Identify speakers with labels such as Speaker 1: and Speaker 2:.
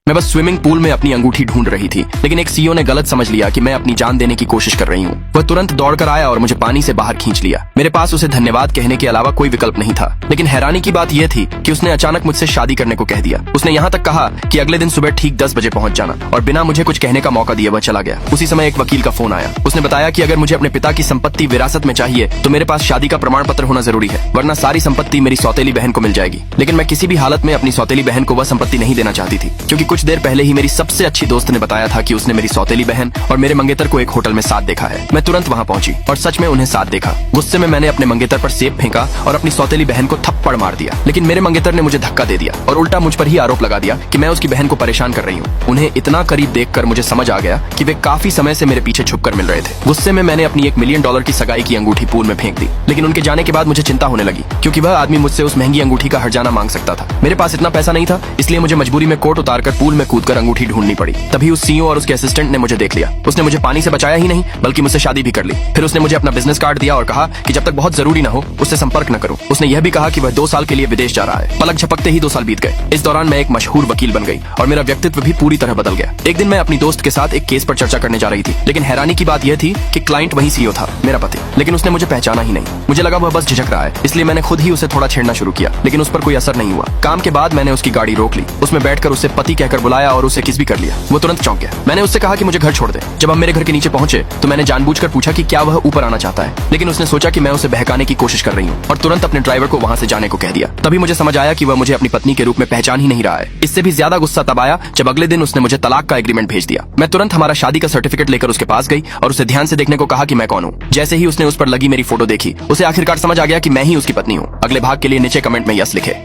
Speaker 1: मैं बस swimming pool में अपनी अंगूठी ढूंढ रही थी, लेकिन एक सीईओ ने गलत समझ लिया कि मैं अपनी जान देने की कोशिश कर रही हूँ। वह तुरंत दौड़कर आया और मुझे पानी से बाहर खींच लिया। मेरे पास उसे धन्यवाद कहने के अलावा कोई विकल्प नहीं था, लेकिन हैरानी की बात यह थी कि उसने अचानक मुझसे शादी करने को कह दिया। उसने यहाँ तक कहा कि अगले दिन सुबह ठीक 10 बजे पहुंच जाना, और बिना मुझे कुछ कहने का मौका दिए वह चला गया। उसी समय एक वकील का फोन आया। उसने बताया कि अगर मुझे अपने पिता की संपत्ति विरासत में चाहिए तो मेरे पास शादी का प्रमाण पत्र होना जरूरी है, वरना सारी संपत्ति मेरी सौतेली बहन को मिल जाएगी। लेकिन मैं किसी भी हालत में अपनी सौतेली बहन को वह संपत्ति नहीं देना चाहती थी, क्योंकि कुछ देर पहले ही मेरी सबसे अच्छी दोस्त ने बताया था कि उसने मेरी सौतेली बहन और मेरे मंगेतर को एक होटल में साथ देखा है। मैं तुरंत वहाँ पहुंची और सच में उन्हें साथ देखा। गुस्से में मैंने अपने मंगेतर पर सेब फेंका और अपनी सौतेली बहन को थप्पड़ मार दिया, लेकिन मेरे मंगेतर ने मुझे धक्का दे दिया और उल्टा मुझ पर ही आरोप लगा दिया कि मैं उसकी बहन को परेशान कर रही हूँ। उन्हें इतना करीब देखकर मुझे समझ आ गया कि वे काफी समय से मेरे पीछे छुपकर मिल रहे थे। गुस्से में मैंने अपनी $1 मिलियन की सगाई की अंगूठी पूल में फेंक दी, लेकिन उनके जाने के बाद मुझे चिंता होने लगी, क्योंकि वह आदमी मुझसे उस महंगी अंगूठी का हर्जाना मांग सकता था। मेरे पास इतना पैसा नहीं था, इसलिए मुझे मजबूरी में कोट उतारकर पूल में कूदकर अंगूठी ढूंढनी पड़ी। तभी उस सीईओ और उसके असिस्टेंट ने मुझे देख लिया। उसने मुझे पानी से बचाया ही नहीं, बल्कि मुझसे शादी भी कर ली। फिर उसने मुझे अपना बिजनेस कार्ड दिया और कहा कि जब तक बहुत जरूरी न हो उससे संपर्क न करो। उसने यह भी कहा कि वह 2 साल के लिए विदेश जा रहा है। पलक झपकते ही 2 साल बीत गए। इस दौरान मैं एक मशहूर वकील बन गई और मेरा व्यक्तित्व भी पूरी तरह बदल गया। एक दिन मैं अपनी दोस्त के साथ एक केस पर चर्चा करने जा रही थी, लेकिन हैरानी की बात यह थी कि क्लाइंट वही सीईओ था, मेरा पति। लेकिन उसने मुझे पहचाना ही नहीं। मुझे लगा वह बस झिझक रहा है, इसलिए मैंने खुद ही उसे थोड़ा छेड़ना शुरू किया, लेकिन उस पर कोई असर नहीं हुआ। काम के बाद मैंने उसकी गाड़ी रोक ली, उसमें बैठकर उसे पति कहकर बुलाया और उसे किस भी कर लिया। वो तुरंत चौंक गया। मैंने उससे कहा कि मुझे घर छोड़ दे। जब हम मेरे घर के नीचे पहुंचे तो मैंने जानबूझकर पूछा कि क्या वह ऊपर आना चाहता है, लेकिन उसने सोचा कि मैं उसे बहकाने की कोशिश कर रही हूँ और तुरंत अपने ड्राइवर को वहाँ से जाने को कह दिया। तभी मुझे समझ आया कि वह मुझे अपनी पत्नी के रूप में पहचान ही नहीं रहा है। इससे भी ज्यादा गुस्सा तब आया जब अगले दिन उसने मुझे तलाक का एग्रीमेंट भेज दिया। मैं तुरंत हमारा शादी का सर्टिफिकेट लेकर उसके पास गई और उसे ध्यान से देखने को कहा कि मैं कौन हूँ। जैसे ही उसने उस पर लगी मेरी फोटो देखी, उसे आखिरकार समझ आ गया कि मैं ही उसकी पत्नी हूँ। अगले भाग के लिए नीचे कमेंट में यस लिखे।